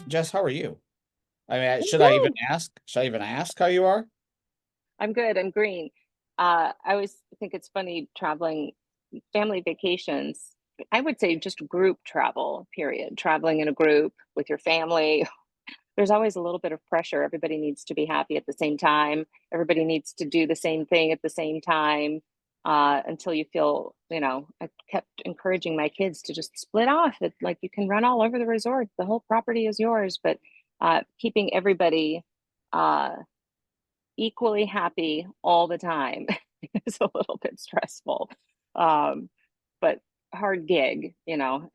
Jess, how are you? I mean, I'm should I even good. ask? Should I even ask how you are? I'm good. I'm green. I always think it's funny traveling family vacations. I would say just group travel, period. Traveling in a group with your family. There's always a little bit of pressure. Everybody needs to be happy at the same time. Everybody needs to do the same thing at the same time until you feel, I kept encouraging my kids to just split off. Like you can run all over the resort. The whole property is yours, but keeping everybody uh, equally happy all the time is a little bit stressful. But hard gig,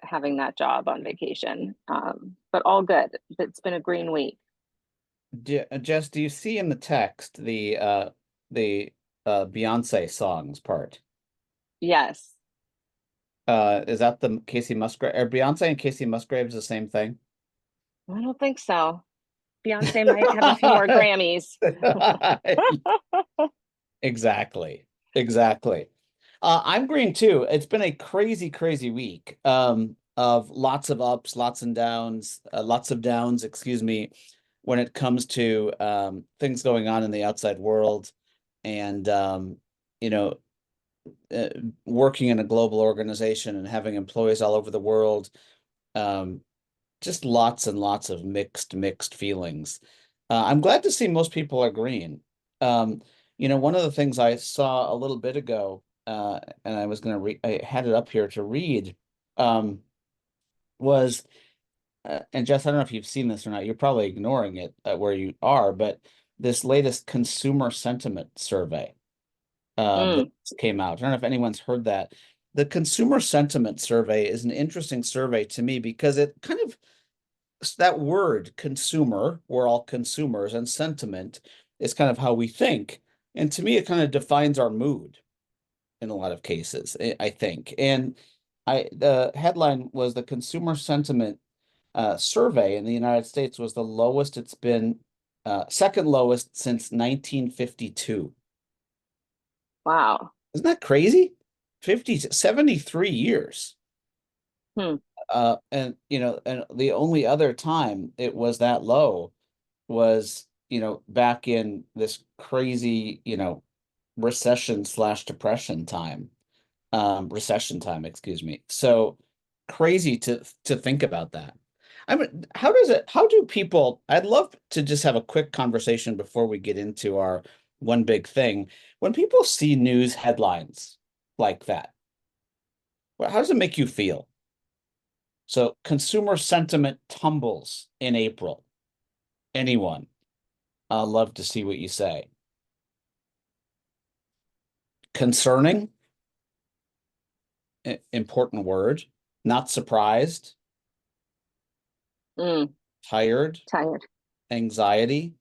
having that job on vacation. But all good. It's been a green week. Jess, do you see in the text the Beyonce songs part? Yes. Is that the Casey Musgrave? Are Beyonce and Casey Musgraves the same thing? I don't think so. Beyonce might have a few more Grammys. Exactly. Exactly. I'm green too. It's been a crazy, crazy week of lots of ups, lots of downs, excuse me, when it comes to things going on in the outside world and you know, uh, working in a global organization and having employees all over the world. Um, just lots and lots of mixed feelings. I'm glad to see most people are green. One of the things I saw a little bit ago, and I was going to read, I had it up here to read, um, was, and Jess, I don't know if you've seen this or not. You're probably ignoring it where you are, but this latest consumer sentiment survey that Mm, came out. I don't know if anyone's heard that. The consumer sentiment survey is an interesting survey to me because it kind of that word consumer, we're all consumers, and sentiment is kind of how we think. And to me, it kind of defines our mood in a lot of cases, I think. And the headline was the consumer sentiment survey in the United States was the lowest it's been, second lowest since 1952. wow. Isn't that crazy? 73 years. Hmm. And the only other time it was that low was, back in this crazy, recession time, excuse me. So crazy to think about that. I mean, how do people, I'd love to just have a quick conversation before we get into our one big thing. When people see news headlines like that, how does it make you feel? So consumer sentiment tumbles in April. Anyone? I'd love to see what you say. Concerning, important word. Not surprised, Mm, tired, tired. anxiety.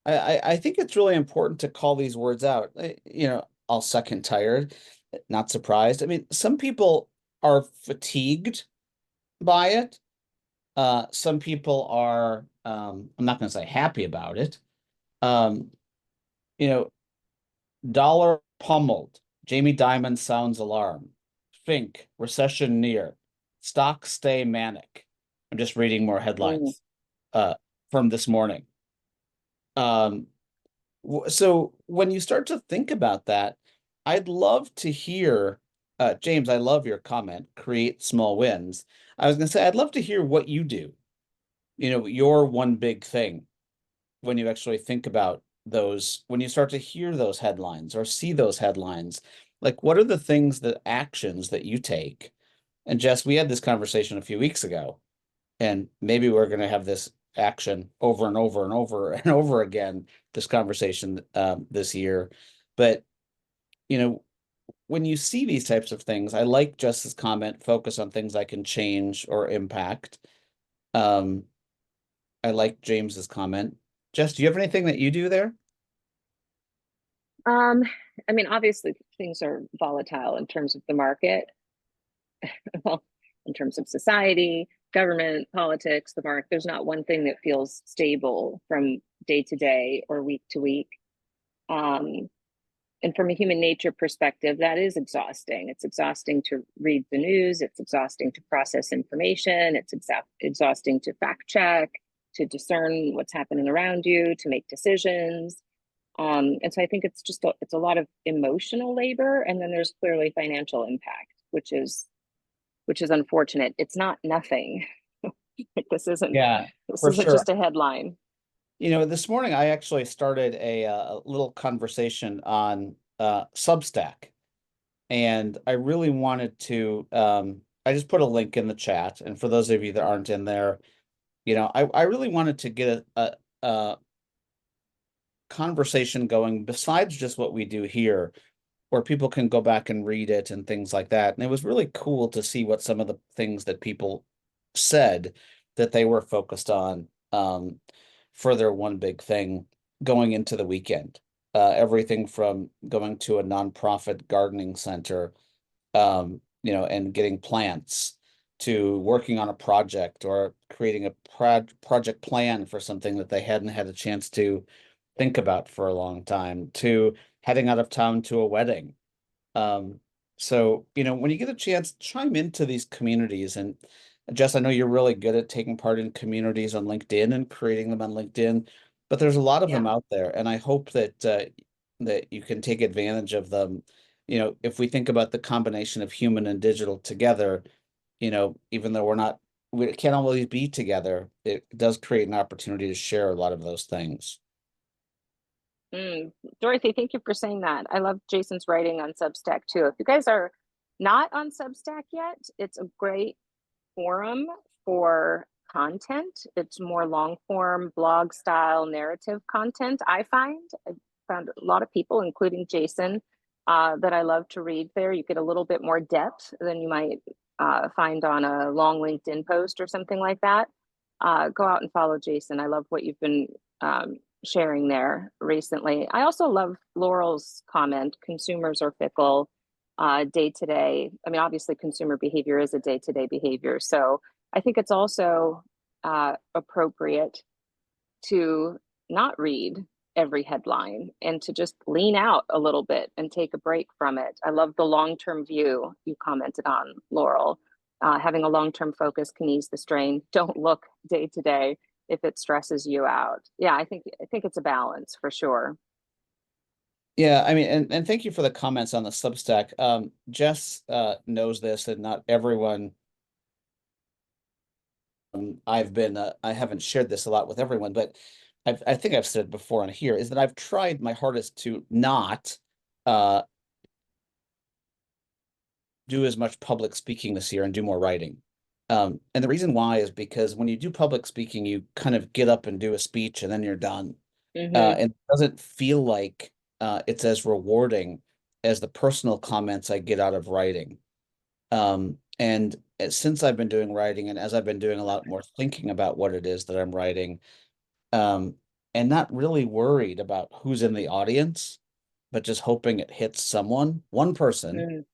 I think it's really important to call these words out. I'll second tired, not surprised. I mean, some people are fatigued by it. Some people are, I'm not going to say happy about it. Um, you know, Dollar pummeled. Jamie Dimon sounds alarm. Fink, recession near. Stocks stay manic. I'm just reading more Mm. headlines uh, from this morning. Um, so when you start to think about that, I'd love to hear, James, I love your comment, create small wins. I was going to say, I'd love to hear what you do, your one big thing when you actually think about those, when you start to hear those headlines or see those headlines, like what are the things, the actions that you take? And Jess, we had this conversation a few weeks ago, and maybe we're going to have this action over and over and over and over again, this conversation this year. But, you know, when you see these types of things, I like Jess's comment, focus on things I can change or impact. Um, I like James's comment. Jess, do you have anything that you do there? Um, I mean, obviously things are volatile in terms of the market, well, in terms of society, government, politics, the market. There's not one thing that feels stable from day to day or week to week. Um, and from a human nature perspective, that is exhausting. It's exhausting to read the news. It's exhausting to process information. It's exhausting to fact check, to discern what's happening around you, to make decisions. And so I think it's a lot of emotional labor, and then there's clearly financial impact, which is unfortunate. It's not nothing. Like Yeah, this for isn't sure. just a headline. This morning I actually started a little conversation on Substack, and I really wanted to. I just put a link in the chat, and for those of you that aren't in there, I really wanted to get a conversation going besides just what we do here, where people can go back and read it and things like that. And it was really cool to see what some of the things that people said that they were focused on for their one big thing going into the weekend. Everything from going to a nonprofit gardening center, and getting plants to working on a project or creating a project plan for something that they hadn't had a chance to think about for a long time, to heading out of town to a wedding. So, when you get a chance, chime into these communities. And Jess, I know you're really good at taking part in communities on LinkedIn and creating them on LinkedIn, but there's a lot of them Yeah. out there, and I hope that you can take advantage of them. If we think about the combination of human and digital together, even though we can't always be together, it does create an opportunity to share a lot of those things. Dorothy, thank you for saying that. I love Jason's writing on Substack too. If you guys are not on Substack yet, it's a great forum for content. It's more long form blog style narrative content. I found a lot of people, including Jason, that I love to read there. You get a little bit more depth than you might find on a long LinkedIn post or something like that. Go out and follow Jason. I love what you've been sharing there recently. I also love Laurel's comment, consumers are fickle day to day. I mean, obviously, consumer behavior is a day to day behavior. So I think it's also appropriate to not read every headline and to just lean out a little bit and take a break from it. I love the long term view you commented on, Laurel. Having a long term focus can ease the strain. Don't look day to day if it stresses you out. Yeah, I think it's a balance for sure. Yeah, I mean, and thank you for the comments on the Substack. Jess knows this, and not everyone. I haven't shared this a lot with everyone, but I think I've said before on here is that I've tried my hardest to not uh, do as much public speaking this year and do more writing. And the reason why is because when you do public speaking, you kind of get up and do a speech and then you're done. Mm-hmm. And it doesn't feel like it's as rewarding as the personal comments I get out of writing. And since I've been doing writing, and as I've been doing a lot more thinking about what it is that I'm writing, um, and not really worried about who's in the audience, but just hoping it hits one person,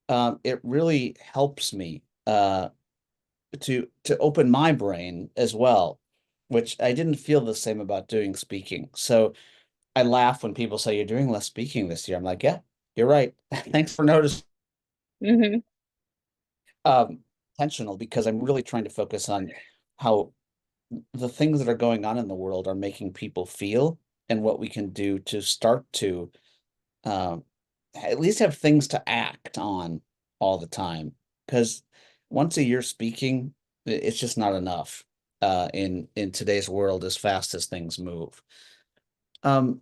Mm. it really helps me to open my brain as well, which I didn't feel the same about doing speaking. So I laugh when people say you're doing less speaking this year. I'm like, yeah, you're right. Thanks for noticing. Mm-hmm. Um, Intentional, because I'm really trying to focus on how the things that are going on in the world are making people feel and what we can do to start to um, at least have things to act on all the time. Because once a year speaking, it's just not enough in today's world as fast as things move. Um,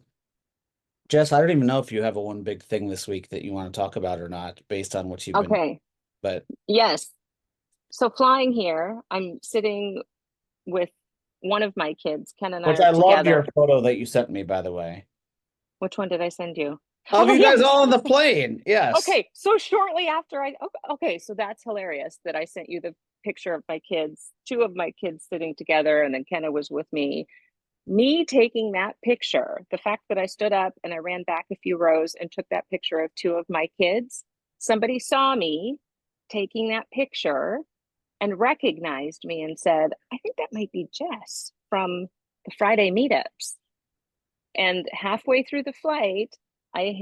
Jess, I don't even know if you have a one big thing this week that you want to talk about or not, based on what you've been, Okay. but Yes. So flying here, I'm sitting with one of my kids. Ken and I which are I loved your together. photo that you sent me, by the way. Which one did I send you? Of Oh, you guys yes. all on the plane. Yes. Okay. So shortly after okay, so that's hilarious that I sent you the picture of my kids, two of my kids sitting together, and then Kenna was with me. Me taking that picture, the fact that I stood up and I ran back a few rows and took that picture of two of my kids, somebody saw me taking that picture and recognized me and said, I think that might be Jess from the Friday meetups. And halfway through the flight, I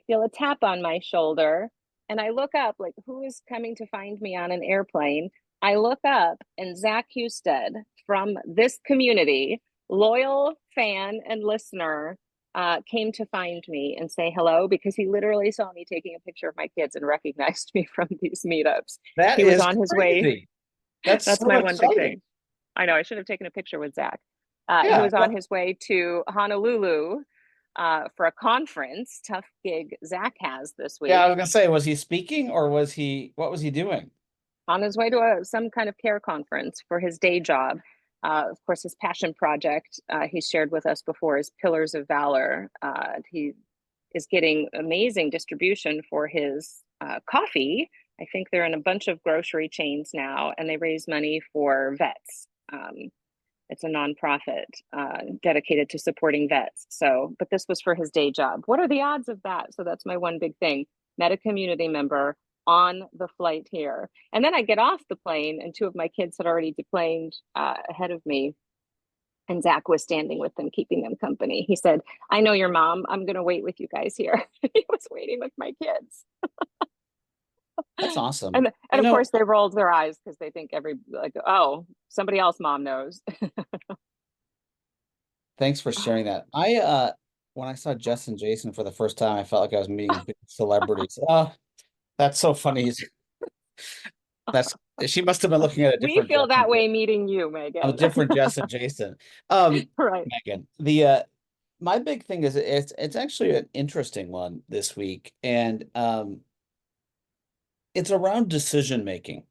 feel a tap on my shoulder, and I look up, like, who is coming to find me on an airplane? I look up, and Zach Husted from this community, loyal fan and listener, came to find me and say hello because he literally saw me taking a picture of my kids and recognized me from these meetups. That He was is on his way. crazy. That's That's so my one big exciting. thing. I know I should have taken a picture with Zach. He Yeah. was on his way to Honolulu for a conference, tough gig Zach has this Yeah, I week. was gonna say, was he speaking or what was he doing? On his way to some kind of care conference for his day job. Of course, his passion project he's shared with us before is Pillars of Valor. He is getting amazing distribution for his coffee. I think they're in a bunch of grocery chains now, and they raise money for vets. It's a nonprofit dedicated to supporting vets. So, but this was for his day job. What are the odds of that? So that's my one big thing. Met a community member on the flight here. And then I get off the plane, and two of my kids had already deplaned ahead of me. And Zach was standing with them, keeping them company. He said, I know your mom. I'm going to wait with you guys here. He was waiting with my kids. That's awesome. And You of know, course, they rolled their eyes because they think like, oh, somebody else mom knows. thanks for sharing that. When I saw Jess and Jason for the first time, I felt like I was meeting big celebrities. Oh, that's so funny. That's she must have been looking at a We different feel Jess that and way meeting you, a Megan. different Jess and Jason. Right. Megan, my big thing is it's actually an interesting one this week, and it's around decision making.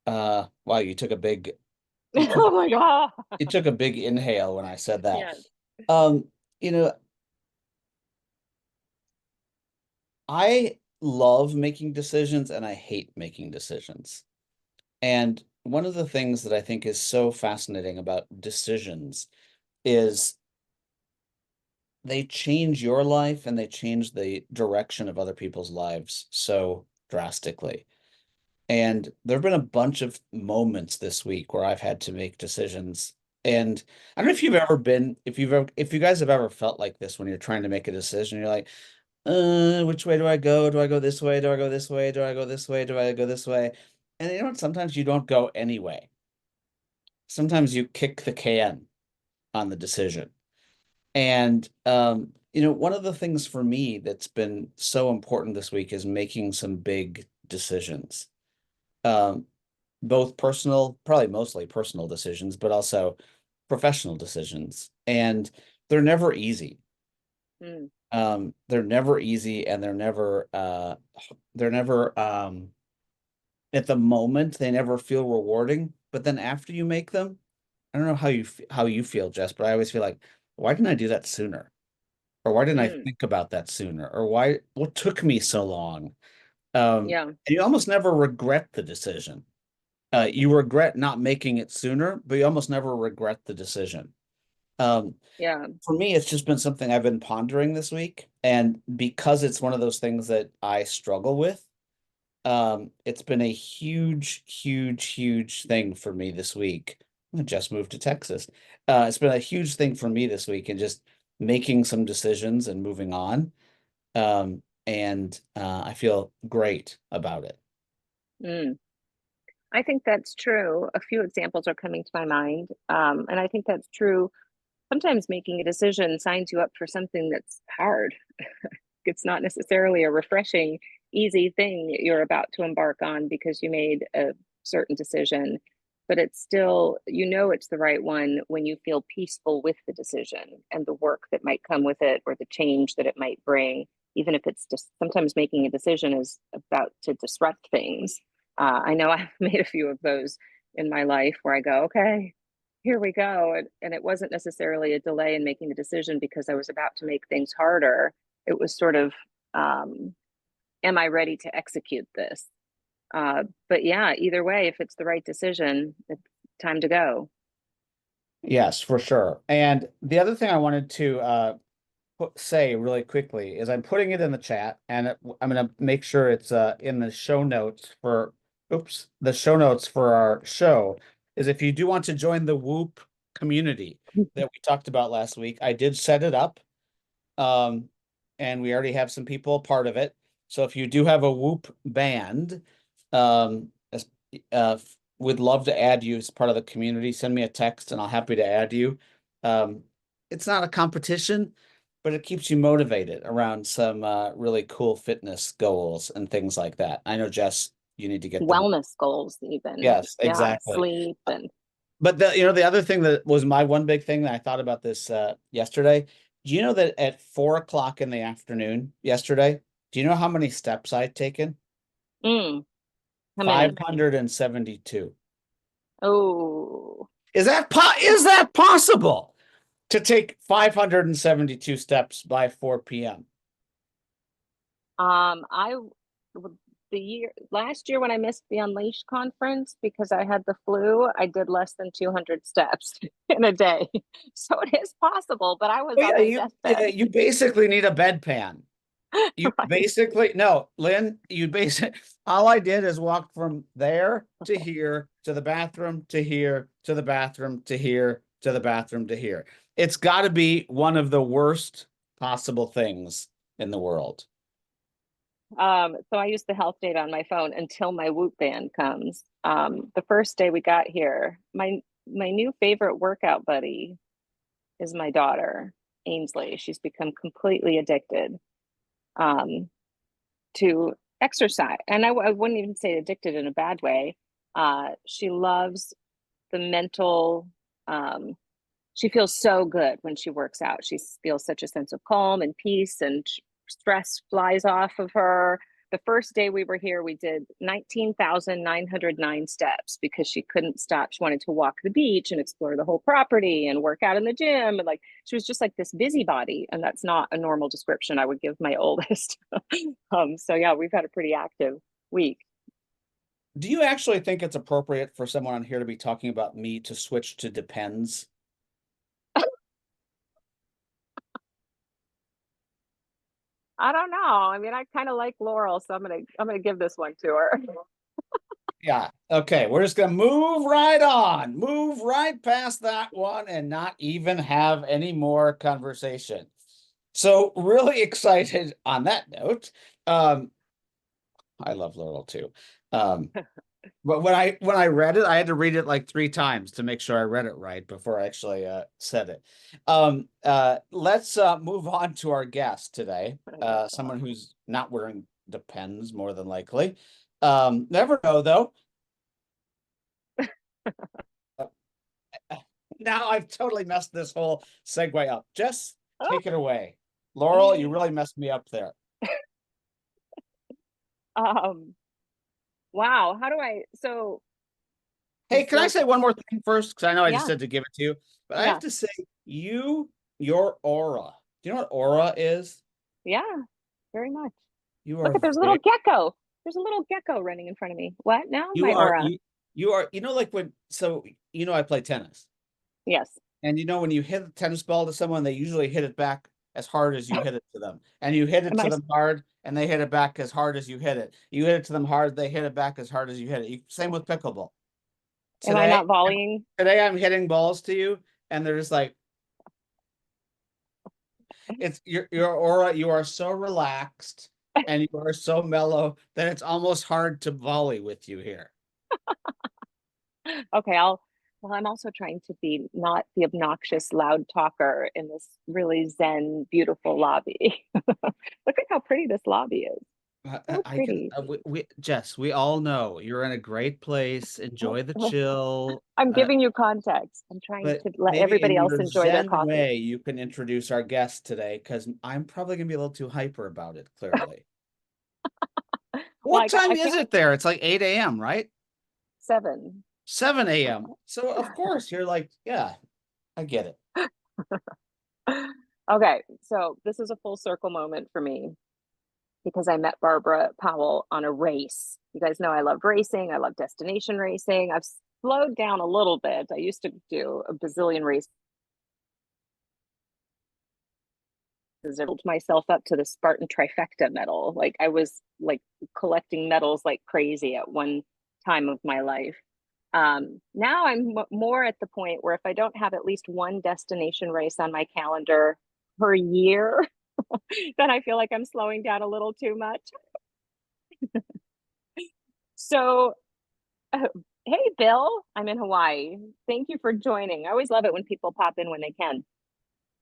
Wow, you took Oh my God. you took a big inhale when I said that. Yes. Um, you know, I love making decisions and I hate making decisions. And one of the things that I think is so fascinating about decisions is they change your life and they change the direction of other people's lives so drastically. And there have been a bunch of moments this week where I've had to make decisions. And I don't know if you've ever been, if you guys have ever felt like this when you're trying to make a decision, you're like, which way do I go? Do I go this way? Do I go this way? Do I go this way? Do I go this way? And you know what? Sometimes you don't go anyway. Sometimes you kick the can on the decision. And one of the things for me that's been so important this week is making some big decisions. Um, Both personal, probably mostly personal decisions, but also professional decisions. And they're never easy. Mm, They're never easy and they're never at the moment they never feel rewarding, but then after you make them, I don't know how you feel, Jess, but I always feel like, why didn't I do that sooner? Or why didn't I mm, think about that sooner? Or what took me so long? yeah. And you almost never regret the decision. You regret not making it sooner, but you almost never regret the decision. Um, Yeah. for me, it's just been something I've been pondering this week. And because it's one of those things that I struggle with, it's been a huge, huge, huge thing for me this week. I just moved to Texas. It's been a huge thing for me this week and just making some decisions and moving on. And I feel great about it. Mm. I think that's true. A few examples are coming to my mind. And I think that's true. Sometimes making a decision signs you up for something that's hard. It's not necessarily a refreshing, easy thing you're about to embark on because you made a certain decision, but it's still, it's the right one when you feel peaceful with the decision and the work that might come with it or the change that it might bring, even if it's just sometimes making a decision is about to disrupt things. I know I've made a few of those in my life where I go, okay, here we go. And it wasn't necessarily a delay in making the decision because I was about to make things harder. It was sort of, um, am I ready to execute this? But yeah, either way, if it's the right decision, it's time to go. Yes, for sure. And the other thing I wanted to say really quickly is I'm putting it in the chat and I'm going to make sure it's in the show notes the show notes for our show is if you do want to join the Whoop community that we talked about last week, I did set it up. and we already have some people a part of it. So if you do have a Whoop band, um, would love to add you as part of the community. Send me a text and I'll happy to add you. Um, it's not a competition, but it keeps you motivated around some really cool fitness goals and things like that. I know, Jess, you need to get them. Wellness goals, even. Yes, Yeah, exactly. sleep and But the other thing that was my one big thing that I thought about this yesterday. Do you know that at 4 o'clock in the afternoon yesterday, do you know how many steps I'd taken? how many? 572. Oh, Is that possible to take 572 steps by 4 p.m.? I the year last year when I missed the Unleashed conference because I had the flu, I did less than 200 steps in a day. So it is possible, but I was Oh, on yeah, my yeah, deathbed. you basically need a bedpan. You Right. basically, no, Lynn, all I did is walk from there to here to the bathroom to here to the bathroom to here to the bathroom to here. It's got to be one of the worst possible things in the world. So I use the health data on my phone until my Whoop band comes. The first day we got here, my new favorite workout buddy is my daughter, Ainsley. She's become completely addicted um, to exercise. And I wouldn't even say addicted in a bad way. She loves the mental, um, she feels so good when she works out. She feels such a sense of calm and peace, and stress flies off of her. The first day we were here, we did 19,909 steps because she couldn't stop. She wanted to walk the beach and explore the whole property and work out in the gym. And like, she was just like this busybody. And that's not a normal description I would give my oldest. So yeah, we've had a pretty active week. Do you actually think it's appropriate for someone on here to be talking about me to switch to depends? I don't know. I mean, I kind of like Laurel, so I'm gonna give this one to her. Yeah. Okay. We're just going to move right on, move right past that one and not even have any more conversation. So, really excited on that note. Um, I love Laurel too. Um, but when I read it, I had to read it like 3 times to make sure I read it right before I actually said it. Let's move on to our guest today. Someone who's not wearing Depends more than likely. Never know though. Now I've totally messed this whole segue up. Just take it away. Laurel, you really messed me up there. um, wow. How do I? So Hey, can I like, say one more thing first? Because I know I just yeah, said to give it to you, but I have yeah, to say, your aura. Do you know what aura is? yeah, very much. You Look are at there's a little very, gecko. There's a little gecko running in front of me. What now? you My are, aura. you are, like I play tennis. Yes. And when you hit a tennis ball to someone, they usually hit it back as hard as you hit it to them. And you hit it Am to I? them hard, and they hit it back as hard as you hit it. You hit it to them hard, they hit it back as hard as you hit it. Same with pickleball. Am I Today, not volleying? today I'm hitting balls to you, and they're just like, it's your aura. You are so relaxed and you are so mellow that it's almost hard to volley with you here. Okay, I'll. Well, I'm also trying to be not the obnoxious loud talker in this really zen, beautiful lobby. Look at how pretty this lobby is. So I can, pretty. Jess, we all know you're in a great place. Enjoy the chill. I'm giving you context. I'm trying But to let maybe in everybody else your enjoy their Zen coffee. way, you can introduce our guest today because I'm probably going to be a little too hyper about it, clearly. Well, What time I is can't it there? It's like 8 a.m., right? 7. 7 a.m. So, of course, you're like, yeah, I get it. Okay, so this is a full circle moment for me because I met Barbara Powell on a race. You guys know I love racing. I love destination racing. I've slowed down a little bit. I used to do a bazillion races. I built myself up to the Spartan trifecta medal. Like I was like collecting medals like crazy at one time of my life. Now I'm more at the point where if I don't have at least one destination race on my calendar per year, then I feel like I'm slowing down a little too much. So, uh, hey, Bill, I'm in Hawaii. Thank you for joining. I always love it when people pop in when they can.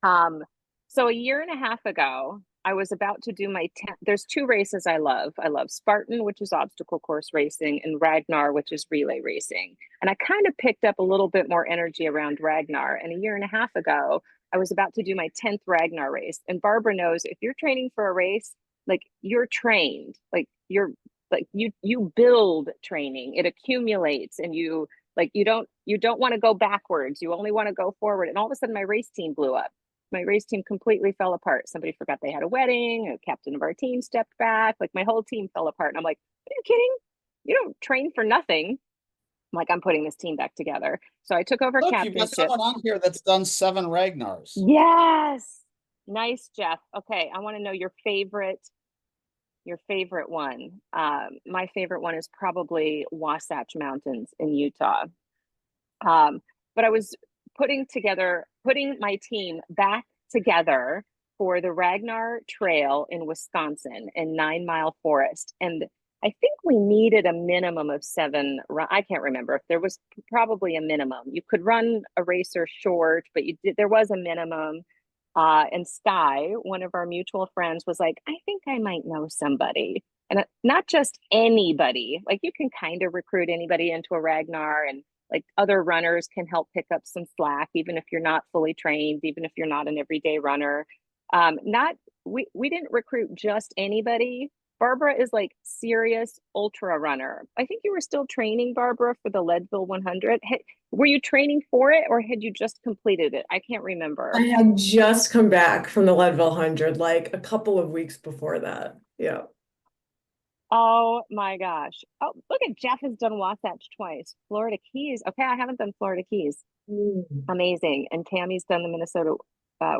Um, so a year and a half ago, I was about to do my 10th. There's two races I love. I love Spartan, which is obstacle course racing, and Ragnar, which is relay racing. And I kind of picked up a little bit more energy around Ragnar. And a year and a half ago, I was about to do my 10th Ragnar race. And Barbara knows if you're training for a race, like you're trained, like you build training, it accumulates, and you don't want to go backwards. You only want to go forward. And all of a sudden my race team blew up. My race team completely fell apart. Somebody forgot they had a wedding. A captain of our team stepped back. Like my whole team fell apart. And I'm like, are you kidding? You don't train for nothing. I'm like, I'm putting this team back together. So I took over Look, you've got captainship. someone on here that's done 7 Ragnars. Yes. Nice, Jeff. Okay. I want to know your favorite one. My favorite one is probably Wasatch Mountains in Utah. Um, but I was putting my team back together for the Ragnar Trail in Wisconsin in 9 Mile Forest. And I think we needed a minimum of seven. I can't remember if there was probably a minimum. You could run a racer short, but there was a minimum. And Sky, one of our mutual friends, was like, I think I might know somebody. And not just anybody, like you can kind of recruit anybody into a Ragnar, and like other runners can help pick up some slack, even if you're not fully trained, even if you're not an everyday runner. Not we didn't recruit just anybody. Barbara is like serious ultra runner. I think you were still training, Barbara, for the Leadville 100. Were you training for it, or had you just completed it? I can't I remember. had just come back from the Leadville 100 like a couple of weeks before that. Yeah. Oh my gosh. Oh, look at Jeff has done Wasatch twice. Florida Keys. Okay, I haven't done Florida Keys. Mm. Amazing. And Tammy's done the Minnesota,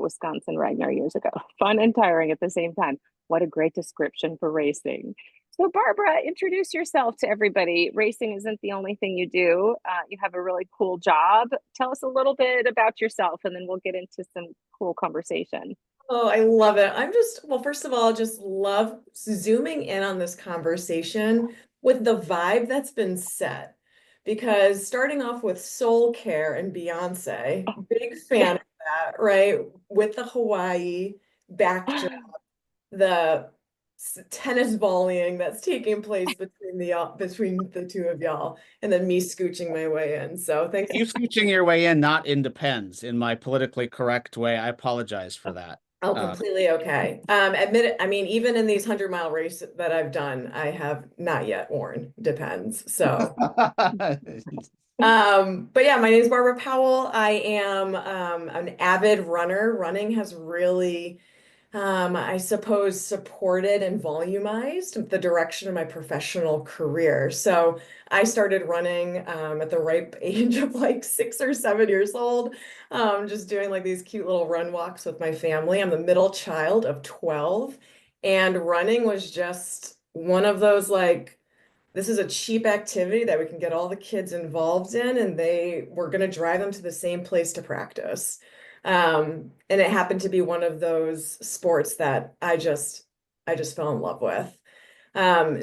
Wisconsin Ragnar years ago. Fun and tiring at the same time. What a great description for racing. So, Barbara, introduce yourself to everybody. Racing isn't the only thing you do. You have a really cool job. Tell us a little bit about yourself, and then we'll get into some cool conversation. Oh, I love it. Well, first of all, just love zooming in on this conversation with the vibe that's been set. Because starting off with Soul Care and Beyonce, big fan of that, right? With the Hawaii backdrop, the tennis volleying that's taking place between the two of y'all, and then me scooching my way in. So thanks. You scooching your way in, not in depends, in my politically correct way. I apologize for that. Oh, Um, completely okay. Admit it, I mean, even in these 100-mile races that I've done, I have not yet worn Depends. So, but yeah, my name is Barbara Powell. I am an avid runner. Running has really I suppose, supported and volumized the direction of my professional career. So I started running at the ripe age of like 6 or 7 years old, just doing like these cute little run walks with my family. I'm the middle child of 12, and running was just one of those like, this is a cheap activity that we can get all the kids involved in, and they were going to drive them to the same place to practice. And it happened to be one of those sports that I just fell in love with.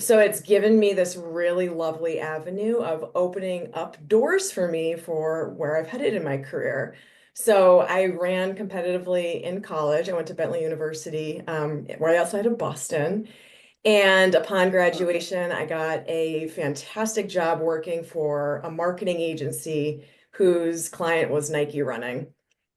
So it's given me this really lovely avenue of opening up doors for me for where I've headed in my career. So I ran competitively in college. I went to Bentley University, right outside of Boston. And upon graduation, I got a fantastic job working for a marketing agency whose client was Nike Running.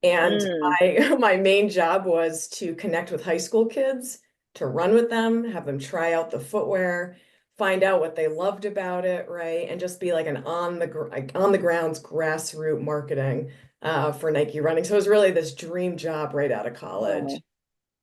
And Mm, my main job was to connect with high school kids, to run with them, have them try out the footwear, find out what they loved about it, right? And just be like an on the grounds grassroots marketing for Nike Running. So it was really this dream job right out of college.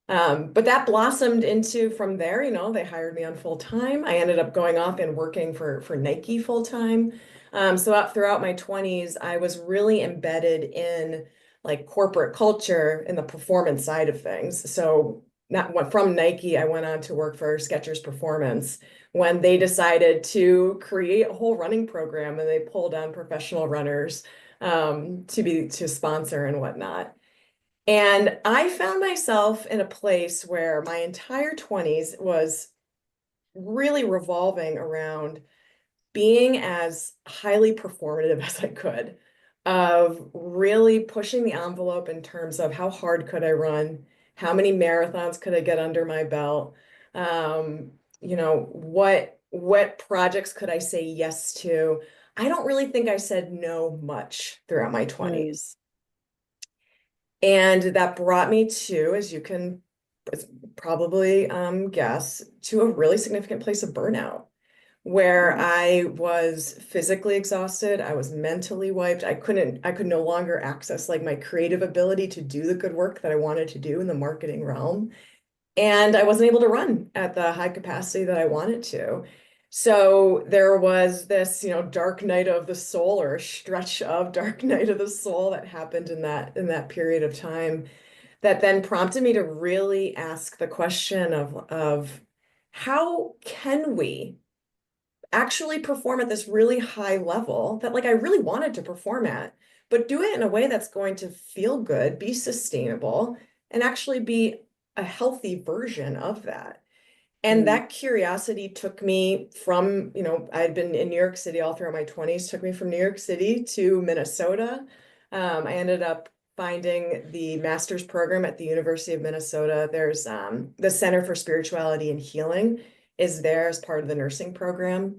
oh, But that blossomed into from there, they hired me on full time. I ended up going off and working for Nike full time. Throughout my 20s, I was really embedded in like corporate culture and the performance side of things. So not from Nike, I went on to work for Skechers Performance when they decided to create a whole running program, and they pulled on professional runners to sponsor and whatnot. And I found myself in a place where my entire 20s was really revolving around being as highly performative as I could, of really pushing the envelope in terms of how hard could I run, how many marathons could I get under my belt, what projects could I say yes to. I don't really think I said no much throughout my Mm. 20s. And that brought me to, as you can probably guess, to a really significant place of burnout where I was physically exhausted, I was mentally wiped. I could no longer access like my creative ability to do the good work that I wanted to do in the marketing realm. And I wasn't able to run at the high capacity that I wanted to. So there was this, dark night of the soul, or a stretch of dark night of the soul that happened in that period of time that then prompted me to really ask the question of how can we actually perform at this really high level that like I really wanted to perform at, but do it in a way that's going to feel good, be sustainable, and actually be a healthy version of that. And Mm. that curiosity took me from, I had been in New York City all throughout my 20s, took me from New York City to Minnesota. I ended up finding the master's program at the University of Minnesota. There's the Center for Spirituality and Healing is there as part of the nursing program.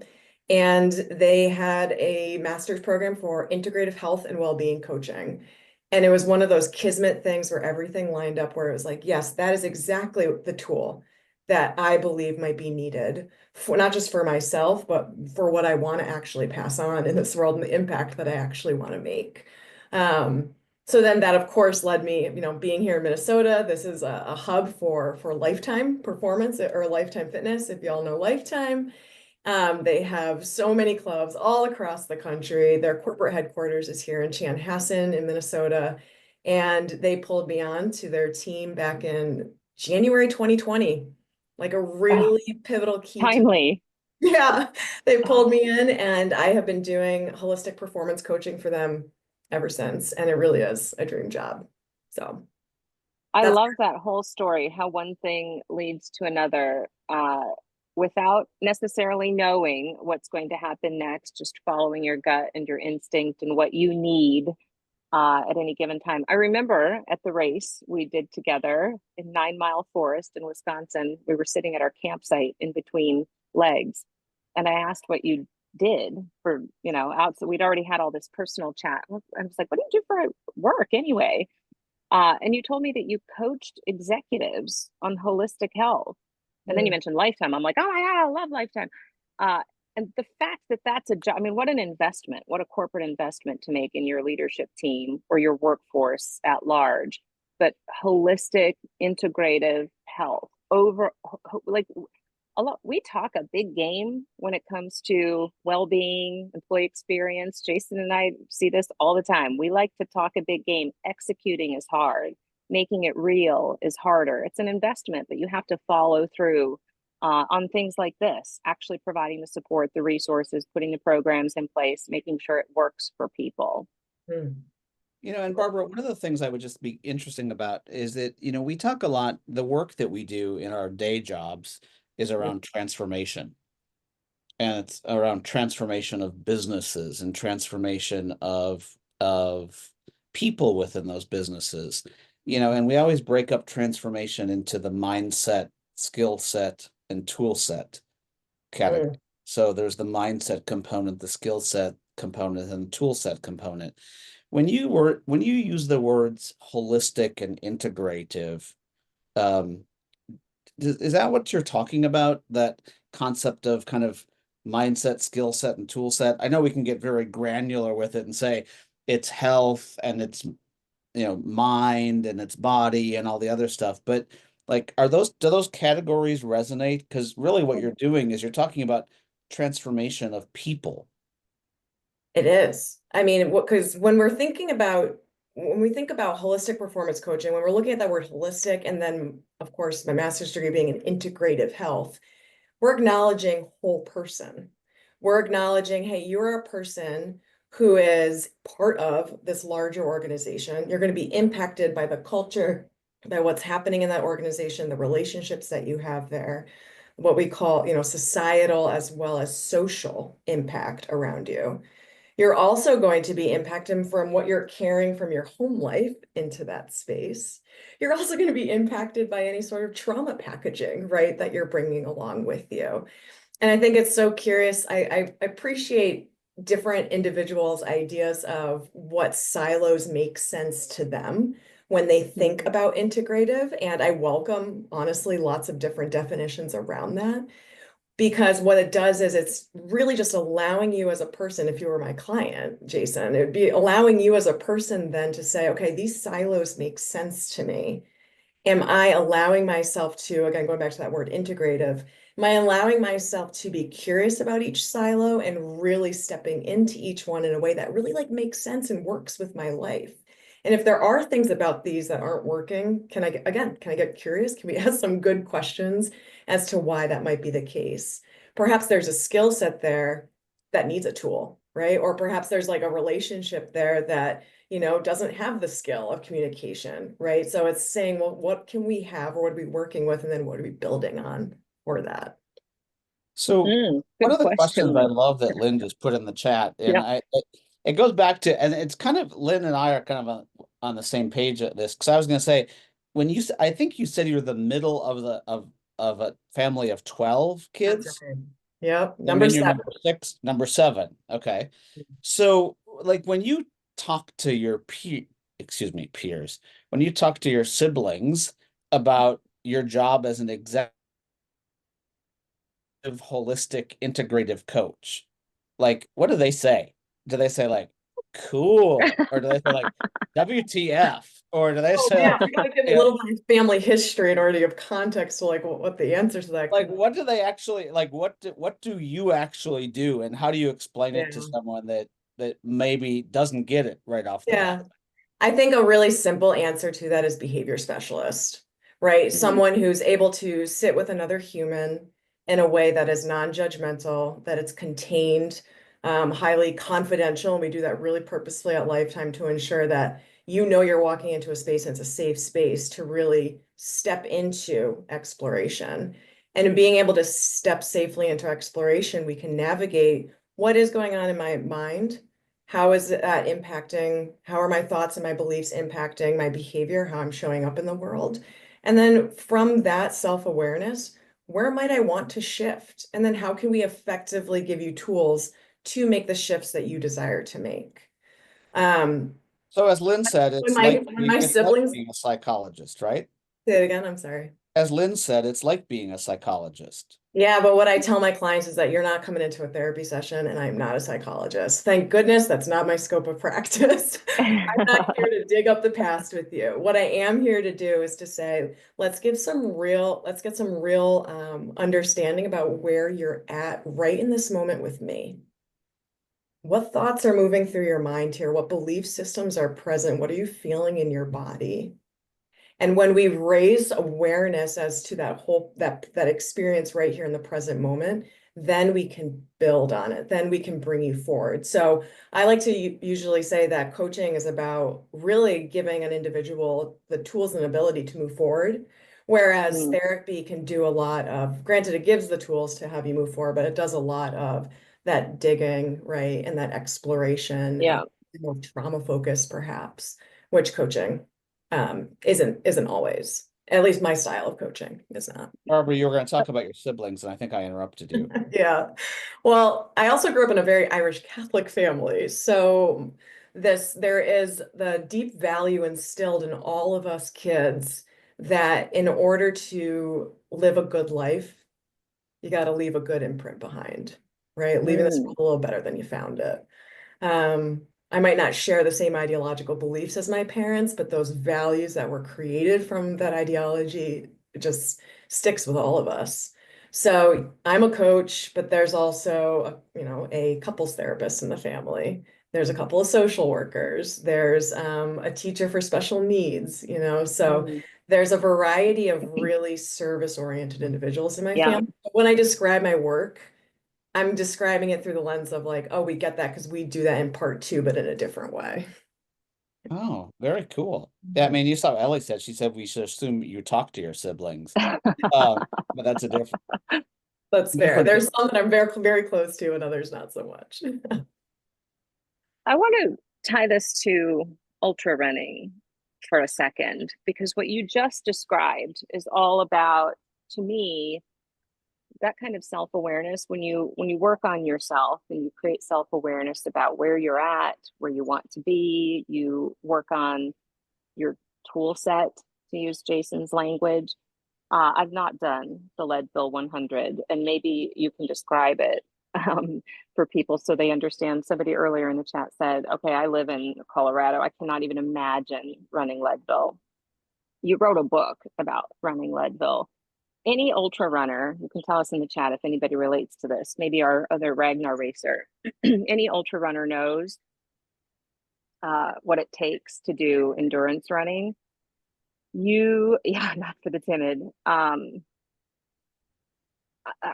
And they had a master's program for integrative health and well-being coaching. And it was one of those kismet things where everything lined up where it was like, yes, that is exactly the tool that I believe might be needed for not just for myself, but for what I want to actually pass on in this world and the impact that I actually want to make. Um, so then that of course led me, being here in Minnesota, this is a hub for Lifetime Performance or Lifetime Fitness, if y'all know Lifetime. They have so many clubs all across the country. Their corporate headquarters is here in Chanhassen in Minnesota. And they pulled me on to their team back in January 2020, like a Oh, really pivotal key time. timely. Yeah, they pulled Oh, me in, and I have been doing holistic performance coaching for them ever since. And it really is a dream job. So I that's love that whole story, how one thing leads to another, without necessarily knowing what's going to happen next, just following your gut and your instinct and what you need at any given time. I remember at the race we did together in 9 Mile Forest in Wisconsin, we were sitting at our campsite in between legs. And I asked what you did for, out. So we'd already had all this personal chat. I was like, what do you do for work anyway? And you told me that you coached executives on holistic health. And then you mm, mentioned Lifetime. I'm like, oh my God, I love Lifetime. Uh, and the fact that that's a job, I mean, what an investment, what a corporate investment to make in your leadership team or your workforce at large. But holistic, integrative health over, like, a lot, we talk a big game when it comes to well-being, employee experience. Jason and I see this all the time. We like to talk a big game. Executing is hard. Making it real is harder. It's an investment, but you have to follow through on things like this, actually providing the support, the resources, putting the programs in place, making sure it works for people. mm, And Barbara, one of the things I would just be interesting about is that, we talk a lot, the work that we do in our day jobs is mm, around transformation. And it's around transformation of businesses and transformation of people within those businesses. And we always break up transformation into the mindset, skill set, and tool set category. mm. So there's the mindset component, the skill set component, and the tool set component. When you use the words holistic and integrative, um, is that what you're talking about? That concept of kind of mindset, skill set, and tool set? I know we can get very granular with it and say it's health and it's mind and it's body and all the other stuff, but like do those categories resonate? Because really what you're doing is you're talking about transformation of people. It is. I mean, because when we think about holistic performance coaching, when we're looking at that word holistic, and then of course my master's degree being in integrative health, we're acknowledging whole person. We're acknowledging, hey, you're a person who is part of this larger organization. You're going to be impacted by the culture, by what's happening in that organization, the relationships that you have there, what we call, societal as well as social impact around you. You're also going to be impacted from what you're carrying from your home life into that space. You're also going to be impacted by any sort of trauma packaging, right, that you're bringing along with you. And I think it's so curious. I appreciate different individuals' ideas of what silos make sense to them when they think about integrative. And I welcome, honestly, lots of different definitions around that. Because what it does is it's really just allowing you as a person, if you were my client, Jason, it'd be allowing you as a person then to say, okay, these silos make sense to me. Am I allowing myself to, again, going back to that word integrative, am I allowing myself to be curious about each silo and really stepping into each one in a way that really like makes sense and works with my life? And if there are things about these that aren't working, can I get curious? Can we ask some good questions as to why that might be the case? Perhaps there's a skill set there that needs a tool, right? Or perhaps there's like a relationship there that doesn't have the skill of communication, right? So it's saying, well, what can we have or what are we working with? And then what are we building on for that? So one Good of the question, questions I Lynn. love that Lynn just put in the chat, and Yeah. it goes back to, and it's kind of Lynn and I are kind of on the same page at this, because I was going to say, I think you said you were the middle of a family of 12 That's kids. right. Yep. I Number mean, you're seven. number six, number seven. Okay. So like when you talk to your peers, when you talk to your siblings about your job as an executive holistic integrative coach, like what do they say? Do they say like cool, or do they say like WTF, or do they Oh say man, like, I gotta give you a know, little bit of family history in order to give context to like what the answer to that like could be. what do they actually like, what do you actually do, and how do you explain it to Yeah. someone that maybe doesn't get it right off the bat? Yeah. I think a really simple answer to that is behavior specialist, right? Mhm. Someone who's able to sit with another human in a way that is non-judgmental, that it's contained, highly confidential. And we do that really purposefully at Lifetime to ensure that you're walking into a space and it's a safe space to really step into exploration. And in being able to step safely into exploration, we can navigate what is going on in my mind. How is that impacting? How are my thoughts and my beliefs impacting my behavior, how I'm showing up in the world? And then from that self-awareness, where might I want to shift? And then how can we effectively give you tools to make the shifts that you desire to make? Um, So as Lynn said, when my it's like siblings being a psychologist, right? say it again, I'm sorry. As Lynn said, it's like being a psychologist. Yeah, but what I tell my clients is that you're not coming into a therapy session and I'm not a psychologist. Thank goodness that's not my scope of practice. I'm not here to dig up the past with you. What I am here to do is to say, let's get some real understanding about where you're at right in this moment with me. What thoughts are moving through your mind here? What belief systems are present? What are you feeling in your body? And when we raise awareness as to that experience right here in the present moment, then we can build on it. Then we can bring you forward. So I like to usually say that coaching is about really giving an individual the tools and ability to move forward. Whereas Mm, therapy can do a lot of, granted, it gives the tools to have you move forward, but it does a lot of that digging, right? And that exploration and yeah. more trauma focused, perhaps, which coaching isn't always. At least my style of coaching is not. Barbara, you were going to talk about your siblings, and I think I interrupted you. Yeah. Well, I also grew up in a very Irish Catholic family. So there is the deep value instilled in all of us kids that in order to live a good life, you got to leave a good imprint behind, right? Leaving this Mm, world a little better than you found it. Um, I might not share the same ideological beliefs as my parents, but those values that were created from that ideology just sticks with all of us. So I'm a coach, but there's also, a couples therapist in the family. There's a couple of social workers. There's a teacher for special needs, so mm. there's a variety of really service-oriented individuals in my Yeah. family. When I describe my work, I'm describing it through the lens of like, oh, we get that because we do that in part two, but in a different way. Oh, very cool. Yeah, I mean, you saw Ellie said, she said we should assume you talk to your siblings. But that's a That's fair. different. There's some that I'm very, very close to and others not so much. I want to tie this to ultra running for a second, because what you just described is all about, to me, that kind of self-awareness. When you work on yourself and you create self-awareness about where you're at, where you want to be, you work on your tool set, to use Jason's language. I've not done the Leadville 100, and maybe you can describe it for people so they understand. Somebody earlier in the chat said, okay, I live in Colorado. I cannot even imagine running Leadville. You wrote a book about running Leadville. Any ultra runner, you can tell us in the chat if anybody relates to this, maybe our other Ragnar racer, any ultra runner knows what it takes to do endurance running. Yeah, not for the timid.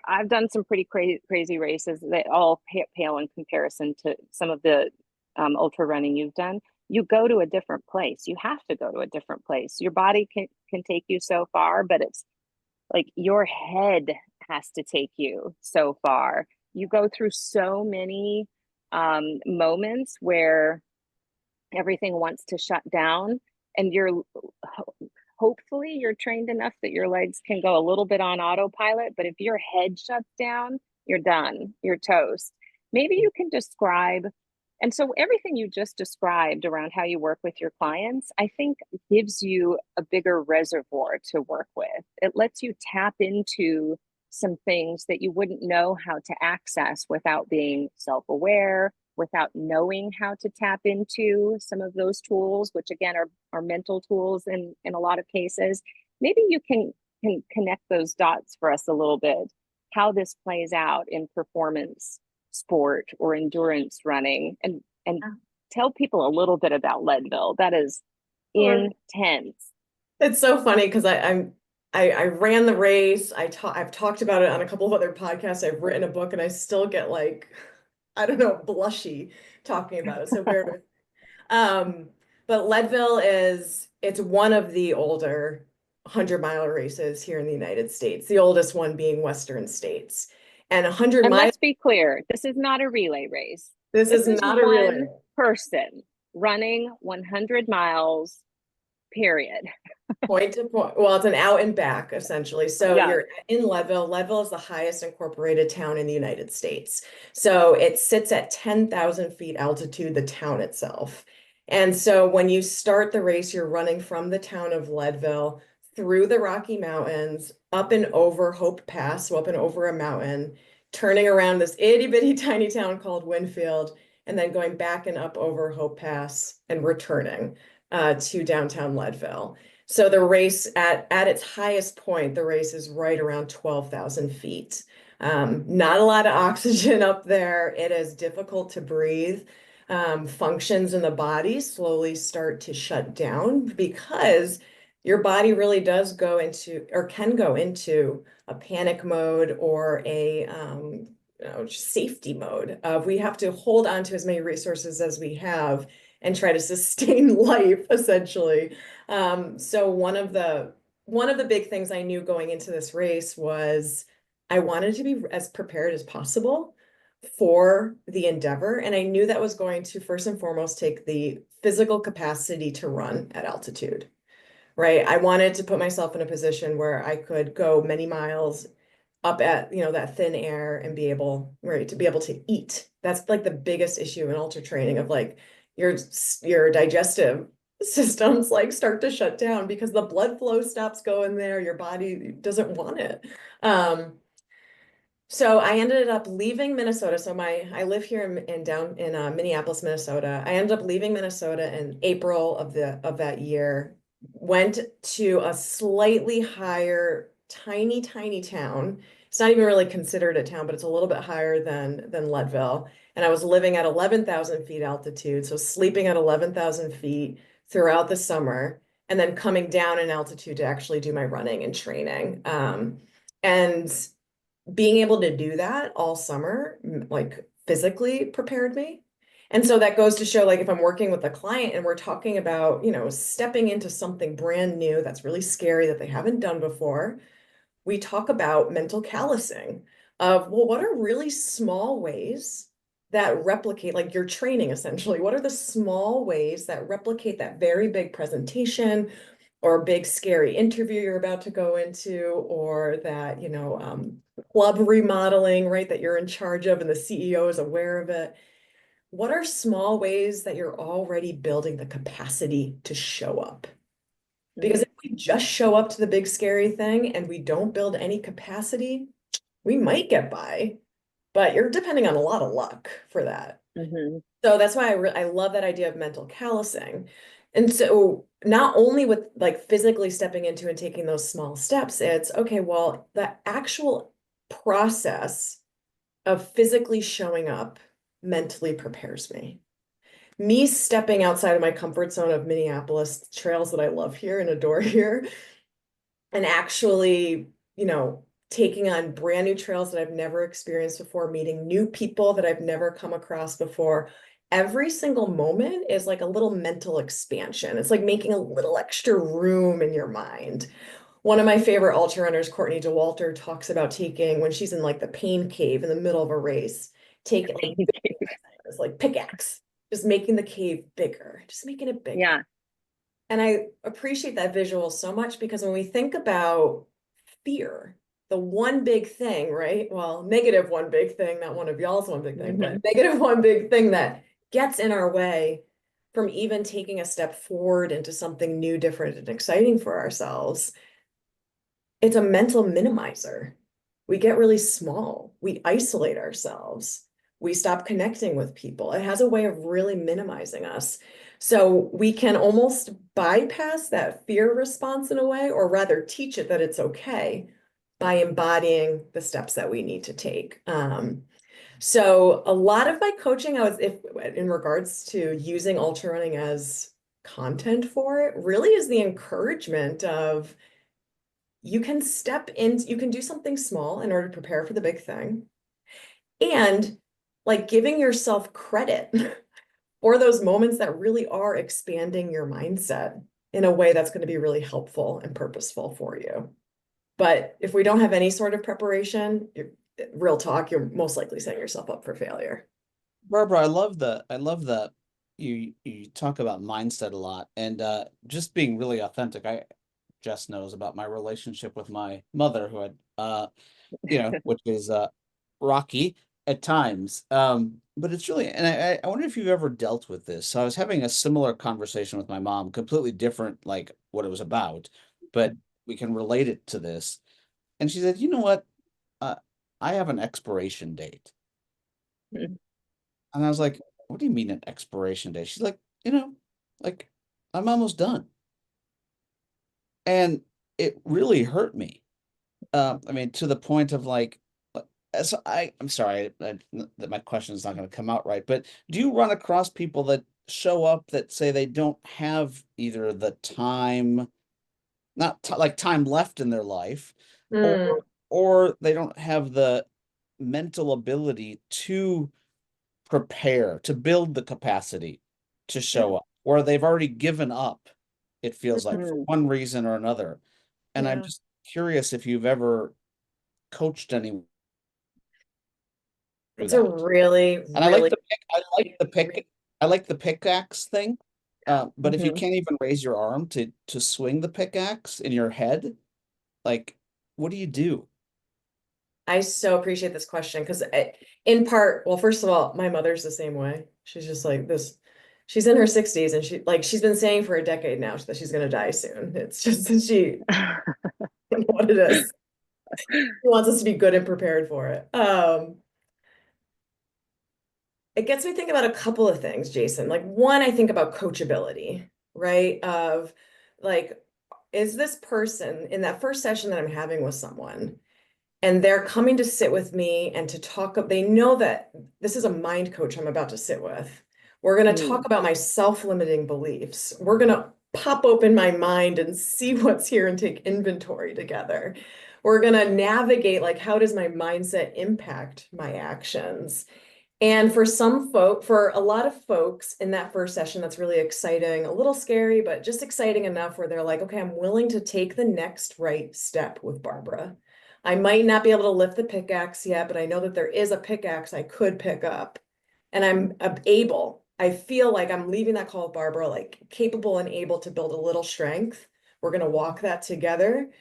I've done some pretty crazy races that all pale in comparison to some of the ultra running you've done. You go to a different place. You have to go to a different place. Your body can take you so far, but it's like your head has to take you so far. You go through so many moments where everything wants to shut down, and hopefully you're trained enough that your legs can go a little bit on autopilot, but if your head shuts down, you're done, you're toast. Maybe you can describe, and so everything you just described around how you work with your clients, I think gives you a bigger reservoir to work with. It lets you tap into some things that you wouldn't know how to access without being self-aware, without knowing how to tap into some of those tools, which again are mental tools in a lot of cases. Maybe you can connect those dots for us a little bit, how this plays out in performance sport or endurance running, and tell people a little bit about Leadville. That is intense. It's so funny because I ran the race. I've talked about it on a couple of other podcasts. I've written a book and I still get like, I don't know, blushy talking about it. So bear with. Um, but Leadville it's one of the older 100-mile races here in the United States, the oldest one being Western States. And 100 And miles, let's be clear, this is not a relay race. this This is is not a relay. one person running 100 miles, period. Point to point. Well, it's an out and back essentially. So Yeah. you're in Leadville. Leadville is the highest incorporated town in the United States. So it sits at 10,000 feet altitude, the town itself. And so when you start the race, you're running from the town of Leadville through the Rocky Mountains, up and over Hope Pass, so up and over a mountain, turning around this itty bitty tiny town called Winfield, and then going back and up over Hope Pass and returning to downtown Leadville. So the race at its highest point, the race is right around 12,000 feet. Not a lot of oxygen up there. It is difficult to breathe. Functions in the body slowly start to shut down because your body really does go into or can go into a panic mode or a safety mode of we have to hold on to as many resources as we have and try to sustain life essentially. So one of the big things I knew going into this race was I wanted to be as prepared as possible for the endeavor. And I knew that was going to first and foremost take the physical capacity to run at altitude, right? I wanted to put myself in a position where I could go many miles up at, that thin air and be able, right, to be able to eat. That's like the biggest issue in ultra training of like your digestive systems like start to shut down because the blood flow stops going there. Your body doesn't want it. So I ended up leaving Minnesota. So I live here in Minneapolis, Minnesota. I ended up leaving Minnesota in April of that year. Went to a slightly higher, tiny town. It's not even really considered a town, but it's a little bit higher than Leadville. And I was living at 11,000 feet altitude, so sleeping at 11,000 feet throughout the summer, and then coming down in altitude to actually do my running and training. And being able to do that all summer, like physically prepared me. And so that goes to show, like, if I'm working with a client and we're talking about, stepping into something brand new that's really scary that they haven't done before, we talk about mental callousing of, well, what are really small ways that replicate, like your training essentially? What are the small ways that replicate that very big presentation or big scary interview you're about to go into, or that, club remodeling, right, that you're in charge of and the CEO is aware of it? What are small ways that you're already building the capacity to show up? Because if we just show up to the big scary thing and we don't build any capacity, we might get by, but you're depending on a lot of luck for that. Mm-hmm. So that's why I love that idea of mental callousing. And so not only with like physically stepping into and taking those small steps, it's okay, well, the actual process of physically showing up mentally prepares me. Me stepping outside of my comfort zone of Minneapolis trails that I love here and adore here, and actually, taking on brand new trails that I've never experienced before, meeting new people that I've never come across before. Every single moment is like a little mental expansion. It's like making a little extra room in your mind. One of my favorite ultra runners, Courtney DeWalter, talks about taking, when she's in like the pain cave in the middle of a race, take like it's like pickaxe, just making the cave bigger, just making it bigger. Yeah. And I appreciate that visual so much because when we think about fear, the one big thing, right? Well, negative one big thing, not one of y'all's one big thing, but negative one big thing that gets in our way from even taking a step forward into something new, different, and exciting for ourselves. It's a mental minimizer. We get really small. We isolate ourselves. We stop connecting with people. It has a way of really minimizing us. So we can almost bypass that fear response in a way, or rather teach it that it's okay by embodying the steps that we need to take. So a lot of my coaching, if in regards to using ultra running as content for it, really is the encouragement of you can step in, you can do something small in order to prepare for the big thing. And like giving yourself credit for those moments that really are expanding your mindset in a way that's going to be really helpful and purposeful for you. But if we don't have any sort of preparation, real talk, you're most likely setting yourself up for failure. Barbara, I love that you talk about mindset a lot and just being really authentic. Jess knows about my relationship with my mother, who had which is rocky at times. But it's really, and I wonder if you've ever dealt with this. So I was having a similar conversation with my mom, completely different, like what it was about, but we can relate it to this. And she said, you know what? Uh, I have an expiration date. Mhm. And I was like, what do you mean an expiration date? She's like, like I'm almost done. And it really hurt me. I mean, to the point of like, so I'm sorry that my question is not going to come out right, but do you run across people that show up that say they don't have either the time, not like time left in their life, or Mm, or they don't have the mental ability to prepare, to build the capacity to yeah, show up, or they've already given up, it feels like, for Mhm. one reason or another. And I'm yeah. just curious if you've ever coached anyone through It's a that. really, And really, I like the pickaxe thing. But if you Mhm. can't even raise your arm to swing the pickaxe in your head, like what do you do? I so appreciate this question because in part, well, first of all, my mother's the same way. She's just like this. She's in her 60s and she's been saying for a decade now that she's going to die soon. It's just that she what it is. She wants us to be good and prepared for it. It gets me thinking about a couple of things, Jason. Like one, I think about coachability, right? Of like, is this person in that first session that I'm having with someone, and they're coming to sit with me and to talk, they know that this is a mind coach I'm about to sit with. We're going to talk Mm. about my self-limiting beliefs. We're going to pop open my mind and see what's here and take inventory together. We're going to navigate like, how does my mindset impact my actions? And for a lot of folks in that first session, that's really exciting, a little scary, but just exciting enough where they're like, okay, I'm willing to take the next right step with Barbara. I might not be able to lift the pickaxe yet, but I know that there is a pickaxe I could pick up. And I feel like I'm leaving that call with Barbara, like capable and able to build a little strength. We're going to walk that together.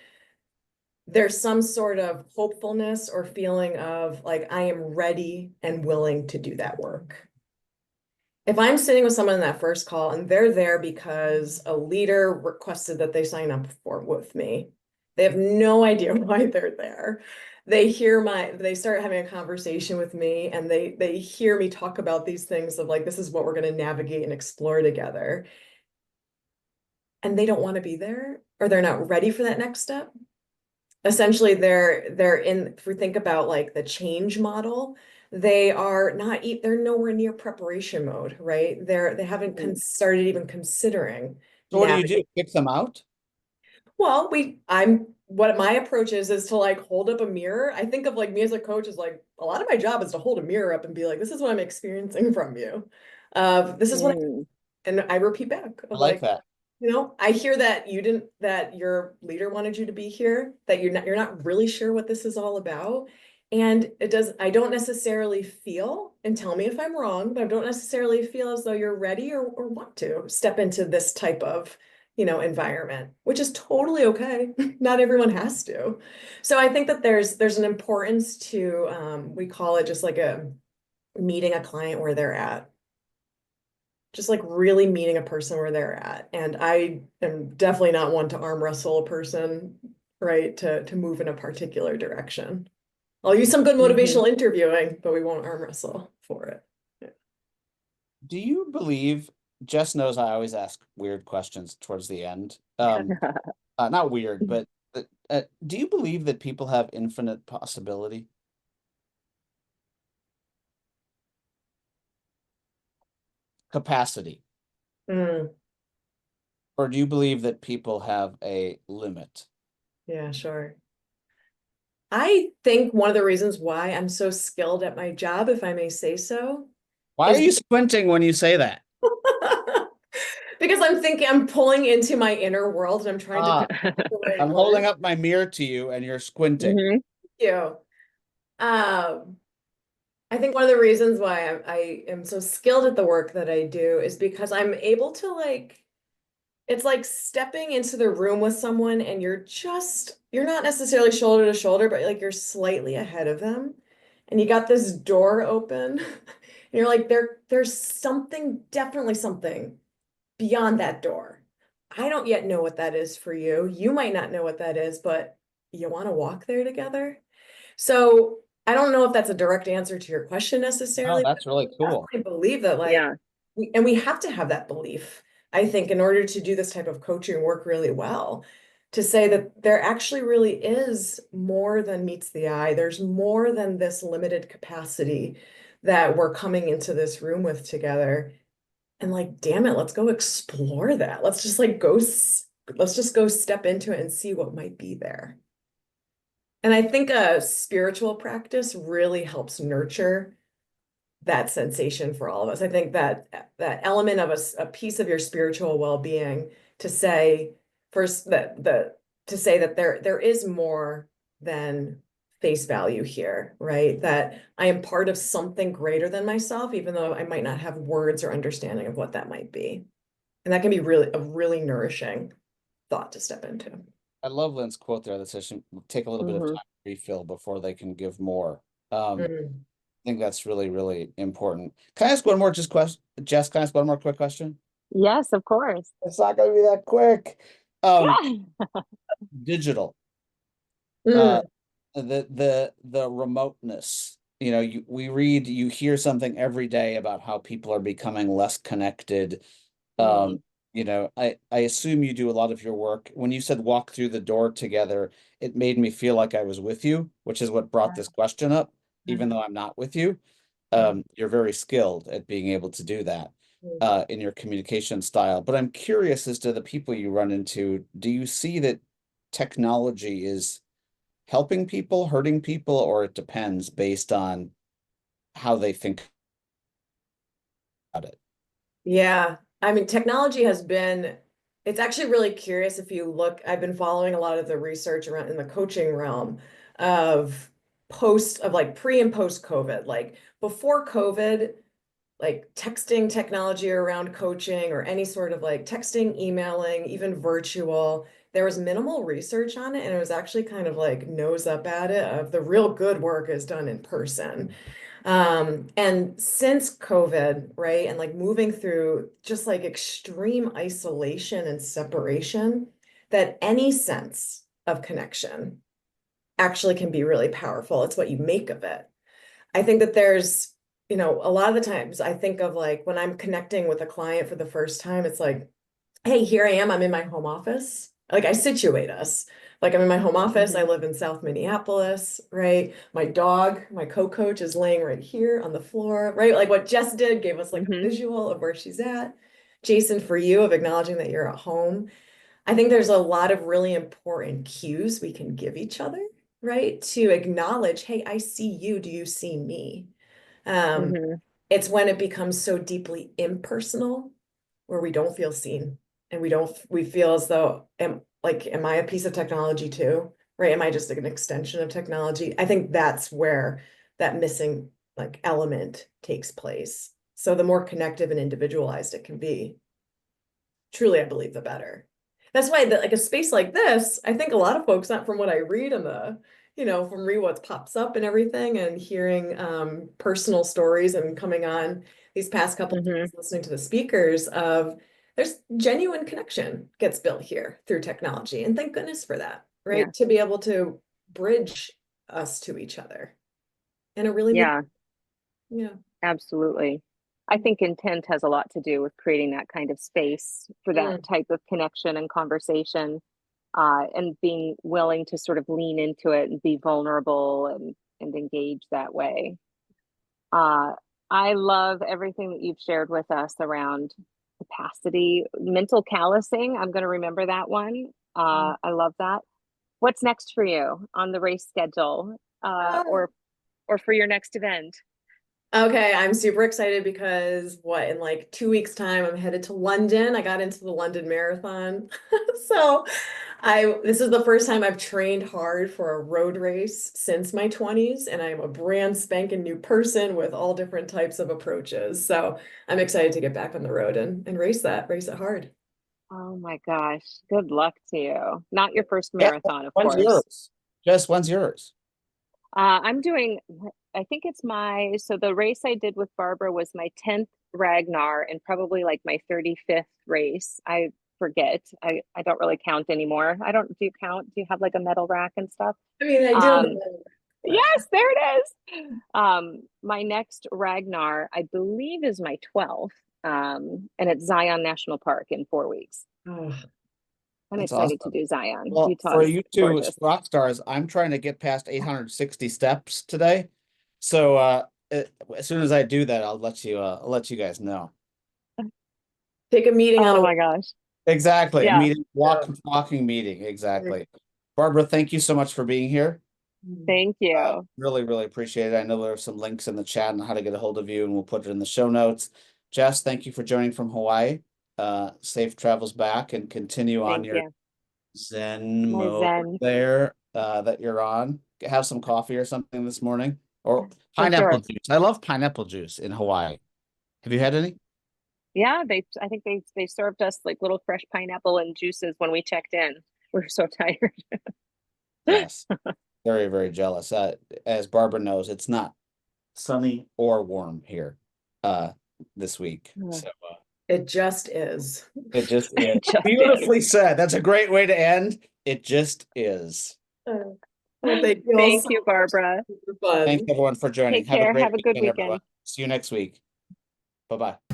There's some sort of hopefulness or feeling of like, I am ready and willing to do that work. If I'm sitting with someone in that first call and they're there because a leader requested that they sign up with me, they have no idea why they're there. They start having a conversation with me and they hear me talk about these things of like, this is what we're going to navigate and explore together. And they don't want to be there, or they're not ready for that next step. Essentially, if we think about like the change model, they're nowhere near preparation mode, right? They haven't started even considering So what do you navigating. do? Kick them out? Well, what my approach is to like hold up a mirror. I think of like me as a coach is like a lot of my job is to hold a mirror up and be like, this is what I'm experiencing from you. This is what Mm. and I repeat back I of like like, that. I hear that that your leader wanted you to be here, that you're not really sure what this is all about. And I don't necessarily feel, and tell me if I'm wrong, but I don't necessarily feel as though you're ready or want to step into this type of, environment, which is totally okay. Not everyone has to. So I think that there's an importance to, we call it just like a meeting a client where they're at, just like really meeting a person where they're at. And I am definitely not one to arm wrestle a person, right, to move in a particular direction. I'll use some good Mhm. motivational interviewing, but we won't arm wrestle for it. Do you believe, Jess knows I always ask weird questions towards the end. Not weird, but do you believe that people have infinite possibility, capacity, Mm, or do you believe that people have a limit? yeah, sure. I think one of the reasons why I'm so skilled at my job, if I may say so, Why are is you squinting when you say that? because I'm pulling into my inner world and I'm trying to pick Ah, the right I'm holding word. up my mirror to you and you're squinting. Mhm. Thank you. Um, I think one of the reasons why I am so skilled at the work that I do is because I'm able to like, it's like stepping into the room with someone and you're not necessarily shoulder to shoulder, but like you're slightly ahead of them and you got this door open and you're like, there's something, definitely something beyond that door. I don't yet know what that is for you. You might not know what that is, but you want to walk there together? So I don't know if that's a direct answer to your question Oh, necessarily, but that's really I cool. definitely believe that like Yeah. we have to have that belief, I think, in order to do this type of coaching work really well, to say that there actually really is more than meets the eye. There's more than this limited capacity that we're coming into this room with together. And like, damn it, let's go explore that. Let's just go step into it and see what might be there. And I think a spiritual practice really helps nurture that sensation for all of us. I think that element of a piece of your spiritual well-being to say first to say that there is more than face value here, right? That I am part of something greater than myself, even though I might not have words or understanding of what that might be. And that can be really a really nourishing thought to step into. I love Lynn's quote there that says take a little bit of Mhm. time to refill before they can give more. I Mm. think that's really, really important. Can I ask one more just question? Jess, can I ask one more quick question? Yes, of course. It's not going to be that quick. Digital, uh, Mm. the remoteness. We read, you hear something every day about how people are becoming less connected. Mm. Um, I assume you do a lot of your work. When you said walk through the door together, it made me feel like I was with you, which is what brought this question up, even though I'm not with you. You're very skilled at being able to do that in your communication style. But I'm curious as to the people you run into. Do you see that technology is helping people, hurting people, or it depends based on how they think about it? Yeah. I mean, technology has been, it's actually really curious if you look, I've been following a lot of the research around in the coaching realm of like pre and post COVID. Like before COVID, like texting technology around coaching or any sort of like texting, emailing, even virtual, there was minimal research on it. And it was actually kind of like nose up at it of the real good work is done in person. And since COVID, right, and like moving through just like extreme isolation and separation, that any sense of connection actually can be really powerful. It's what you make of it. I think that there's, a lot of the times I think of like when I'm connecting with a client for the first time, it's like, hey, here I am. I'm in my home office. Like I situate us. Like I'm in my home office. I live in South Minneapolis, right? My dog, my co-coach is laying right here on the floor, right? Like what Jess did gave us like a visual of where she's at. Jason, for you of acknowledging that you're at home. I think there's a lot of really important cues we can give each other, right? To acknowledge, hey, I see you. Do you see me? Um, Mm-hmm. it's when it becomes so deeply impersonal where we don't feel seen and we feel as though, am I a piece of technology too? Right? Am I just like an extension of technology? I think that's where that missing like element takes place. So the more connective and individualized it can be, truly, I believe the better. That's why like a space like this, I think a lot of folks, not from what I read in from read what pops up and everything and hearing personal stories and coming on these past couple of days, listening to the speakers of there's genuine connection gets built here through technology. And thank goodness for that, right? Yeah. To be able to bridge us to each other in a really Yeah, yeah. absolutely. I think intent has a lot to do with creating that kind of space for that Mm. type of connection and conversation, and being willing to sort of lean into it and be vulnerable and engage that way. Uh, I love everything that you've shared with us around capacity, mental callousing. I'm going to remember that one. I love that. What's next for you on the race schedule, or for your next event? Okay, I'm super excited because in like 2 weeks' time, I'm headed to London. I got into the London Marathon. So this is the first time I've trained hard for a road race since my 20s, and I'm a brand spanking new person with all different types of approaches. So I'm excited to get back on the road and race it hard. Oh my gosh, good luck to you. Not your first Yeah, marathon, of when's course. yours? Jess, when's yours? I'm doing, I think it's so the race I did with Barbara was my 10th Ragnar and probably like my 35th race. I forget. I don't really count anymore. Do you count? Do you have like a medal rack and stuff? I mean, I do, Um, yes, there it is. My next Ragnar, I believe, is my 12th. And it's Zion National Park in 4 weeks. oh, I'm That's excited to awesome. do Zion. Well, for Utah's you two gorgeous. rock stars, I'm trying to get past 860 steps today. So as soon as I do that, I'll let you guys know. take a meeting on Oh a my gosh. Exactly. A Yeah. meeting, walking meeting. Exactly. Barbara, thank you so much for being here. Thank you. Really, really appreciate it. I know there are some links in the chat on how to get a hold of you, and we'll put it in the show notes. Jess, thank you for joining from Hawaii. Safe travels back and continue on Thank your you. Zen My mode Zen, there that you're on. Have some coffee or something this morning, or for pineapple sure. juice. I love pineapple juice in Hawaii. Have you had any? Yeah, I think they served us like little fresh pineapple and juices when we checked in. We were so tired. Yes. Very, very jealous. As Barbara knows, it's not sunny or warm here this week. So It just is. it just is. It just is. Beautifully said. That's a great way to end. It just is. Well, thank you all Thank so you, much Barbara. for fun. Thanks everyone for joining. Take Have a care. great Have a good weekend, everyone. weekend. See you next week. Bye-bye.